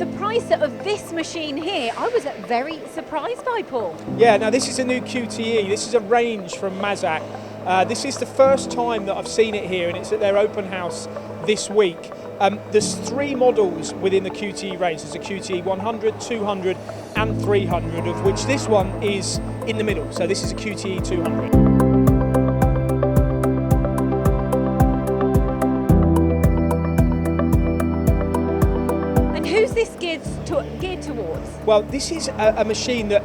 the price of this machine here, I was very surprised by, Paul. Yeah, now this is a new QTE. This is a range from Mazak. This is the first time that I've seen it here, and it's at their open house this week. There's 3 models within the QTE range. There's a QTE 100, 200 and 300, of which this one is in the middle. So this is a QTE 200. And who's this geared towards? Well, this is a machine that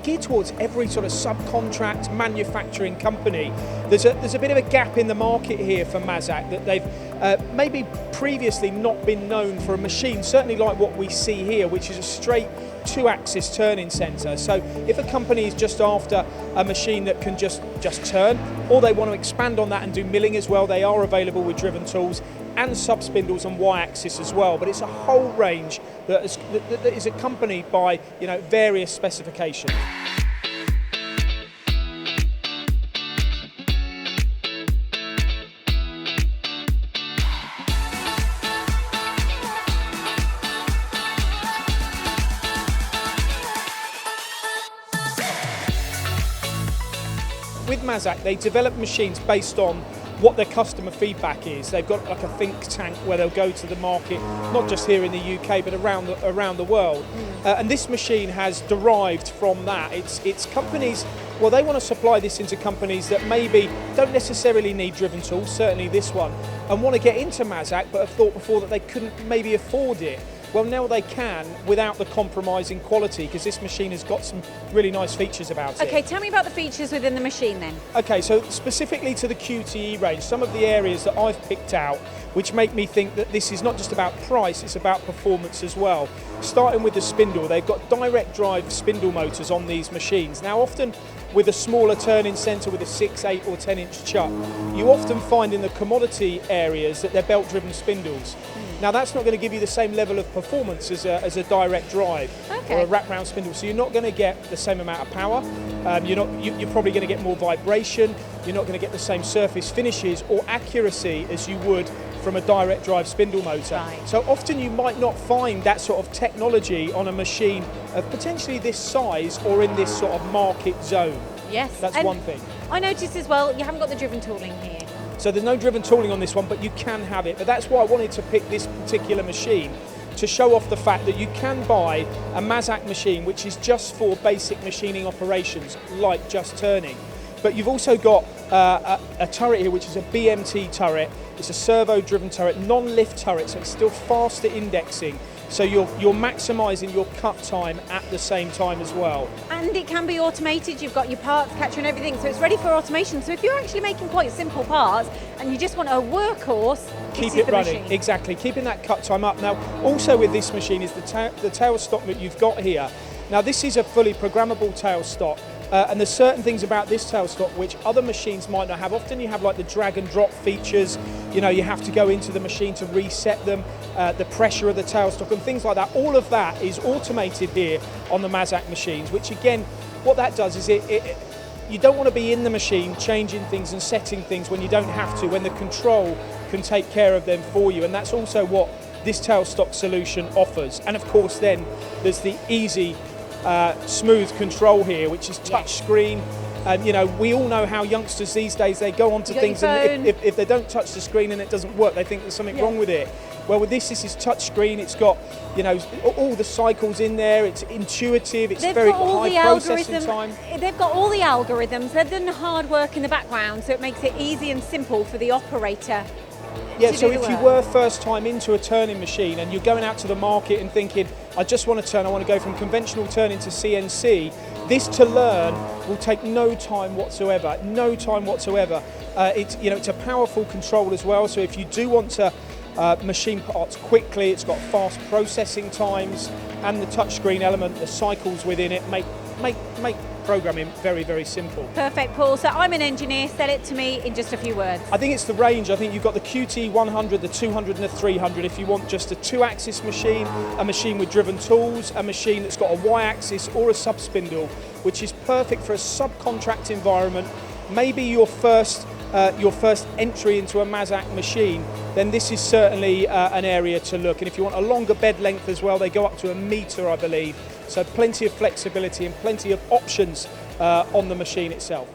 geared towards every sort of subcontract manufacturing company. There's a bit of a gap in the market here for Mazak, that they've maybe previously not been known for a machine, certainly like what we see here, which is a straight 2-axis turning centre. So if a company is just after a machine that can just turn, or they want to expand on that and do milling as well, they are available with driven tools and sub-spindles and Y-axis as well. But it's a whole range that is accompanied by, you know, various specifications. With Mazak, they develop machines based on what their customer feedback is. They've got like a think tank where they'll go to the market, not just here in the UK, but around the world. And this machine has derived from that. It's companies, well, they want to supply this into companies that maybe don't necessarily need driven tools, certainly this one, and want to get into Mazak, but have thought before that they couldn't maybe afford it. Well, now they can without the compromising quality, because this machine has got some really nice features about it. Okay, tell me about the features within the machine then. Okay, so specifically to the QTE range, some of the areas that I've picked out which make me think that this is not just about price, it's about performance as well. Starting with the spindle, they've got direct drive spindle motors on these machines. Now often with a smaller turning centre with a 6, 8 or 10 inch chuck, you often find in the commodity areas that they're belt driven spindles. Now that's not going to give you the same level of performance as a direct drive or a wraparound spindle, so you're not going to get the same amount of power. You're probably going to get more vibration. You're not going to get the same surface finishes or accuracy as you would from a direct drive spindle motor. Right. So often you might not find that sort of technology on a machine of potentially this size or in this sort of market zone. Yes. That's one thing. I noticed as well, you haven't got the driven tooling here. So there's no driven tooling on this one, but you can have it. But that's why I wanted to pick this particular machine, to show off the fact that you can buy a Mazak machine which is just for basic machining operations, like just turning. But you've also got a turret here which is a BMT turret. It's a servo-driven turret, non-lift turret, so it's still faster indexing. So you're maximising your cut time at the same time as well. And it can be automated, you've got your parts catcher and everything, so it's ready for automation. So if you're actually making quite simple parts and you just want a workhorse, keep it running. Machine. Exactly, keeping that cut time up. Now, also with this machine is the tailstock that you've got here. Now this is a fully programmable tailstock. And there's certain things about this tailstock which other machines might not have. Often you have like the drag and drop features, you know, you have to go into the machine to reset them, the pressure of the tailstock and things like that. All of that is automated here on the Mazak machines, which again, what that does is you don't want to be in the machine changing things and setting things when you don't have to, when the control can take care of them for you. And that's also what this tailstock solution offers. And of course then there's the easy smooth control here, which is touch screen. And you know, we all know how youngsters these days, they go onto things and if they don't touch the screen and it doesn't work, they think there's something wrong with it. Well, with this is touch screen. It's got, you know, all the cycles in there. It's intuitive. It's very high processing time. They've got all the algorithms. They've done the hard work in the background, so it makes it easy and simple for the operator. Yeah, so if you were first time into a turning machine and you're going out to the market and thinking, I just want to turn, I want to go from conventional turning to CNC, this to learn will take no time whatsoever, it's a powerful control as well, so if you do want to machine parts quickly, it's got fast processing times, and the touchscreen element, the cycles within it make programming very, very simple. Perfect, Paul. So I'm an engineer, sell it to me in just a few words. I think it's the range. I think you've got the QT 100, the 200 and the 300 if you want just a 2-axis machine, a machine with driven tools, a machine that's got a Y-axis or a sub-spindle, which is perfect for a subcontract environment. Maybe your first your first entry into a Mazak machine, then this is certainly an area to look. And if you want a longer bed length as well, they go up to 1 metre, I believe. So plenty of flexibility and plenty of options on the machine itself.